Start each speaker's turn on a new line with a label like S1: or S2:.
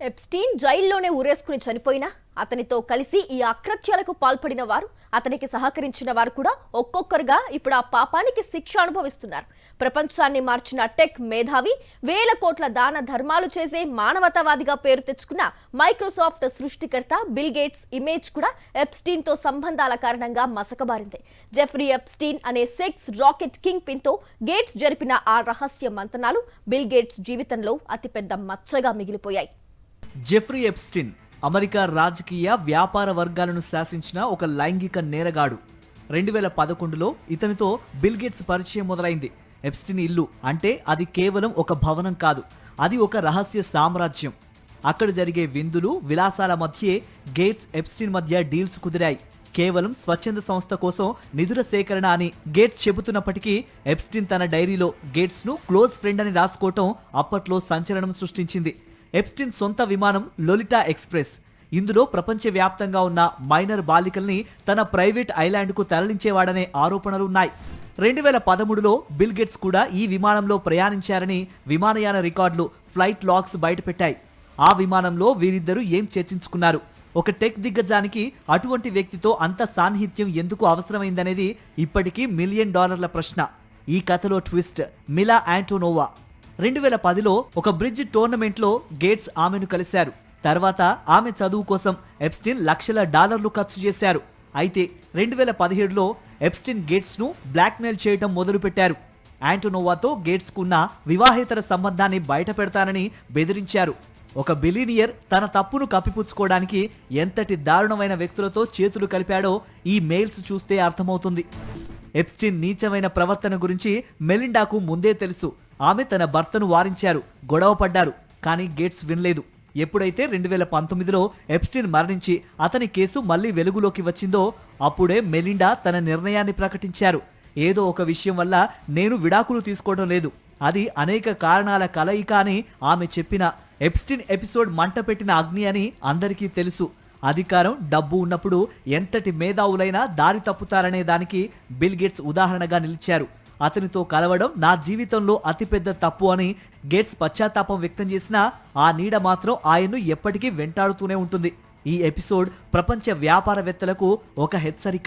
S1: Epstein జైల్లోనే ఊరేసుకుని చనిపోయినా అతనితో కలిసి ఈ అకృత్యాలకు పాల్పడిన వారు, అతనికి సహకరించిన వారు కూడా ఒక్కొక్కరుగా ఇప్పుడు ఆ పాపానికి శిక్ష అనుభవిస్తున్నారు. ప్రపంచాన్ని మార్చిన టెక్ మేధావి, వేల కోట్ల దాన ధర్మాలు చేసే మానవతావాదిగా పేరు తెచ్చుకున్న మైక్రోసాఫ్ట్ సృష్టికర్త బిల్ గేట్స్ ఇమేజ్ కూడా ఎప్స్టీన్ తో సంబంధాల కారణంగా మసకబారింది. జెఫ్రీ ఎప్స్టీన్ అనే సెక్స్ రాకెట్ కింగ్ పిన్ తో గేట్స్ జరిపిన ఆ రహస్య మంతనాలు బిల్ గేట్స్ జీవితంలో అతిపెద్ద మచ్చగా మిగిలిపోయాయి.
S2: జెఫ్రీ ఎప్స్టీన్ అమెరికా రాజకీయ వ్యాపార వర్గాలను శాసించిన ఒక లైంగిక నేరగాడు. 2011లో ఇతనితో బిల్ గేట్స్ పరిచయం మొదలైంది. ఎప్స్టీన్ ఇల్లు అంటే అది కేవలం ఒక భవనం కాదు, అది ఒక రహస్య సామ్రాజ్యం. అక్కడ జరిగే విందులు, విలాసాల మధ్యే గేట్స్ ఎప్స్టీన్ మధ్య డీల్స్ కుదిరాయి. కేవలం స్వచ్ఛంద సంస్థ కోసం నిధుల సేకరణ అని గేట్స్ చెబుతున్నప్పటికీ ఎప్స్టీన్ తన డైరీలో గేట్స్ ను క్లోజ్ ఫ్రెండ్ అని రాసుకోవటం అప్పట్లో సంచలనం సృష్టించింది. ఎప్స్టీన్ సొంత విమానం లొలిటా ఎక్స్ప్రెస్. ఇందులో ప్రపంచవ్యాప్తంగా ఉన్న మైనర్ బాలికల్ని తన ప్రైవేట్ ఐలాండ్కు తరలించేవాడనే ఆరోపణలున్నాయి. 2013లో బిల్ గేట్స్ కూడా ఈ విమానంలో ప్రయాణించారని విమానయాన రికార్డులు, ఫ్లైట్ లాగ్స్ బయటపెట్టాయి. ఆ విమానంలో వీరిద్దరూ ఏం చర్చించుకున్నారు? ఒక టెక్ దిగ్గజానికి అటువంటి వ్యక్తితో అంత సాన్నిహిత్యం ఎందుకు అవసరమైందనేది ఇప్పటికీ $1 మిలియన్ ప్రశ్న. ఈ కథలో ట్విస్ట్ మిలా ఆంటోనోవా. 2010లో ఒక బ్రిడ్జ్ టోర్నమెంట్లో గేట్స్ ఆమెను కలిశారు. తర్వాత ఆమె చదువు కోసం ఎప్స్టీన్ లక్షల డాలర్లు ఖర్చు చేశారు. అయితే 2017లో ఎప్స్టీన్ గేట్స్ ను బ్లాక్మెయిల్ చేయటం మొదలుపెట్టారు. ఆంటోనోవాతో గేట్స్ కున్న వివాహేతర సంబంధాన్ని బయట పెడతానని బెదిరించారు. ఒక బిలియనియర్ తన తప్పును కప్పిపుచ్చుకోవడానికి ఎంతటి దారుణమైన వ్యక్తులతో చేతులు కలిపాడో ఈ మెయిల్స్ చూస్తే అర్థమవుతుంది. ఎప్స్టీన్ నీచమైన ప్రవర్తన గురించి మెలిండాకు ముందే తెలుసు. ఆమె తన భర్తను వారించారు, గొడవ పడ్డారు. కానీ గేట్స్ వినలేదు. ఎప్పుడైతే 2019లో ఎప్స్టీన్ మరణించి అతని కేసు మళ్లీ వెలుగులోకి వచ్చిందో అప్పుడే మెలిండా తన నిర్ణయాన్ని ప్రకటించారు. ఏదో ఒక విషయం వల్ల నేను విడాకులు తీసుకోవడం లేదు, అది అనేక కారణాల కలయిక అని ఆమె చెప్పిన ఎప్స్టీన్ ఎపిసోడ్ మంట పెట్టిన అగ్ని అని అందరికీ తెలుసు. అధికారం, డబ్బు ఉన్నప్పుడు ఎంతటి మేధావులైనా దారి తప్పుతారనే దానికి బిల్ గేట్స్ ఉదాహరణగా నిలిచారు. అతనితో కలవడం నా జీవితంలో అతిపెద్ద తప్పు అని గేట్స్ పశ్చాత్తాపం వ్యక్తం చేసినా ఆ నీడ మాత్రం ఆయన్ను ఎప్పటికీ వెంటాడుతూనే ఉంటుంది. ఈ ఎపిసోడ్ ప్రపంచ వ్యాపారవేత్తలకు ఒక హెచ్చరిక.